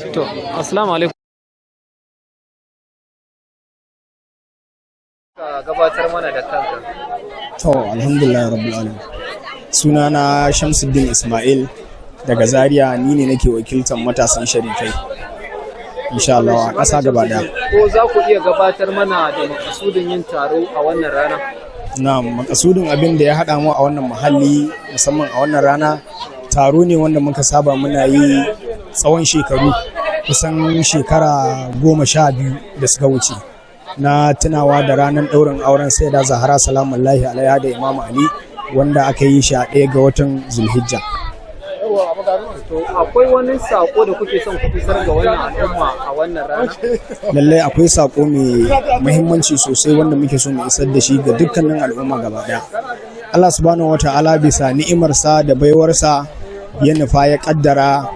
To, assalamu alaikum. Ka gabatar mana da kanka. To, alhamdulillah rabbil alamin. Sunana Shamsudden Ismail daga Zariya, ni ne nake wakiltar Matasan Sharifai. Insha Allah a ƙasa gaba ɗaya. Ko za ku iya gabatar mana da makasudin yin taro a wannan rana? Na makasudin abin da ya haɗa mu a wannan muhalli musamman a wannan rana taro ne wanda muka saba muna yi tsawon shekaru kusan shekara 12 da suka wuce na tunawa da ranar ɗaurin auren Sayyida Zahra salamullahi alaiha da Imam Ali wanda aka yi shi a 1 ga watan Zulhijja. To akwai wani sako da kuke son ku isar ga wannan al'umma a wannan rana? Lallai akwai sako mai muhimmanci sosai wanda muke so mu isar da shi ga dukkanin al'umma gaba daya. Allah subhanahu wata'ala bisa ni'imarsa da baiwarsa ya nufa ya kaddara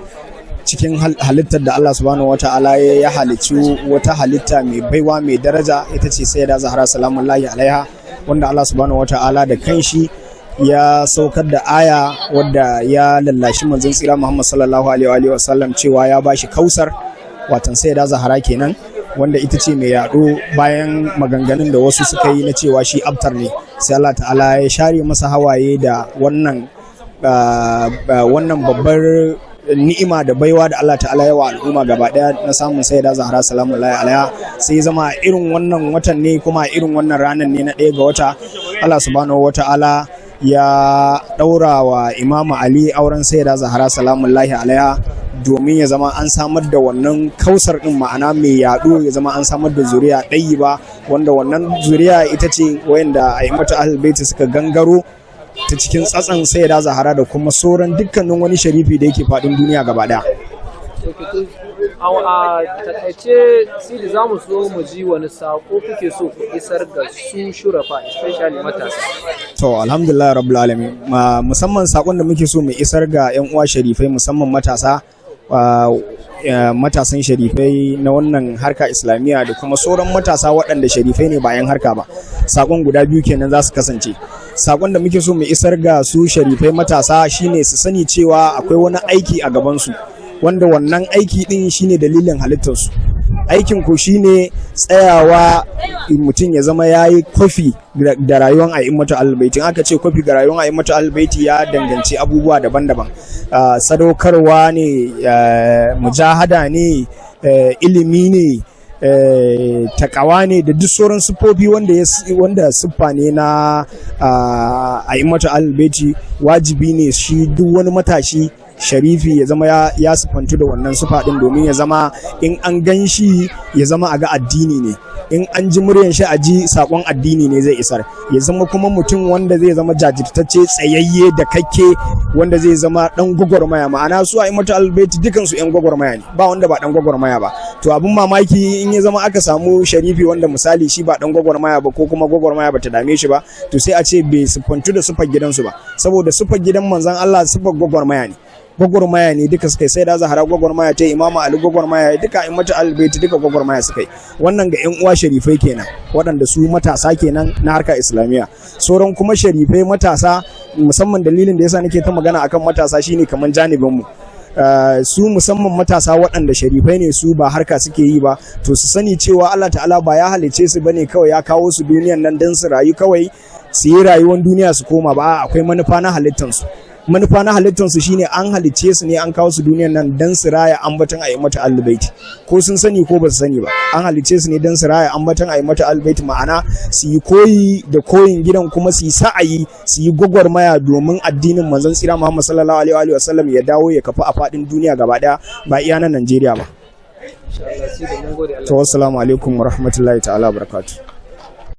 cikin halittar da Allah subhanahu wata'ala ya halicci wata halitta mai baiwa mai daraja ita ce Sayyida Zahra salamullahi alaiha wanda Allah subhanahu wata'ala da kanshi ya saukar da aya wadda ya lallashi manzon tsira Muhammad sallallahu alaihi wa sallam cewa ya bashi kausar watan Sayyida Zahra kenan wanda ita ce mai yaɗo bayan maganganun da wasu suka yi na cewa shi abtar ne sai Allah ta'ala ya share masa hawaye da wannan babbar ni'ima da baiwa da Allah ta'ala ya wa al'umma gaba daya na samun Sayyida Zahra salamullahi alaiha sai zama irin wannan watan ne kuma irin wannan ranar ne na 1 ga wata Allah subhanahu wata'ala ya daura wa Imam Ali auren Sayyida Zahra salamullahi alaiha domin ya zama an samar da wannan kausar din ma'ana mai yaɗo ya zama an samar da zuriya ɗayi ba wanda wannan zuriya ita ce wayanda a'immatu ahlul bait suka gangaro ta cikin tsatsan Sayyida Zahra da kuma sauran dukkanin wani sharifi da yake faɗin duniya gaba ɗaya. A takaice Sidi za mu so mu ji wani sako kuke so ku isar ga su shurafa especially matasa. To alhamdulillah rabbil alamin musamman sakon da muke so mu isar ga yan uwa sharifai musamman matasa matasan sharifai na wannan harka islamiyya da kuma sauran matasa waɗanda sharifai ne bayan harka ba. Sakon guda biyu kenan za su kasance. Sakon da muke so mu isar ga su sharifai matasa shine su sani cewa akwai wani aiki a gabansu wanda wannan aiki din shine dalilin halittarsu. Aikin ku shine tsayawa mutum ya zama yayi kofi da rayuwar a'immatu ahlul-baiti. Aka ce kofi ga rayuwar a'immatu ahlul-baiti ya danganci abubuwa daban-daban. Sadaukarwa ne, mujahada ne, ilimi ne, takawa ne da duk sauran siffofi wanda siffa ne na a'immatu ahlul-baiti. Wajibi ne shi duk wani matashi sharifi ya zama ya sifantu da wannan sufa din domin ya zama in an gan shi ya zama a ga addini ne, in an ji muryan shi a ji sakon addini ne zai isar, ya zama kuma mutum wanda zai zama jajirtacce tsayayye da kakke wanda zai zama dan gwagwarmaya. Ma'ana su a imatu albaiti dukan su yan gwagwarmaya ne, ba wanda ba dan gwagwarmaya ba. To abin mamaki in ya zama aka samu sharifi wanda misali shi ba dan gwagwarmaya ba ko kuma gwagwarmaya ba ta dame shi ba, to sai a ce bai sifantu da sufar gidansu ba, saboda sufar gidan manzon Allah sufar gwagwarmaya ne. Gwagwarmaya ne duka suka yi, Sayyida Zahra gwagwarmaya ta, Imam Ali gwagwarmaya, duka a'immatu ahlul-bait duka gwagwarmaya suka yi. Wannan ga yan uwa sharifai kenan waɗanda su matasa kenan na harkar islamiyya. Sauran kuma sharifai matasa musamman dalilin da yasa nake ta magana akan matasa shine kaman janibin mu su musamman matasa waɗanda sharifai ne su ba harka suke yi ba, to su sani cewa Allah ta'ala ba ya halice su bane kawai ya kawo su duniyan nan don su rayu kawai su yi rayuwar duniya su koma ba, akwai manufa na halittansu. Manufa na halittansu shine an halicce su ne an kawo su duniyan nan dan su raya ambaton a'immatu ahlul-baiti, ko sun sani ko ba su sani ba, an halicce su ne dan su raya ambaton a'immatu ahlul-baiti, ma'ana su yi koyi da koyin gidan kuma su yi sa'ayi su yi gwagwarmaya domin addinin manzon tsira Muhammad sallallahu alaihi wa sallam ya dawo ya kafa a fadin duniya gaba daya ba iya nan Najeriya ba. To assalamu alaikum wa rahmatullahi ta'ala wa barakatuh.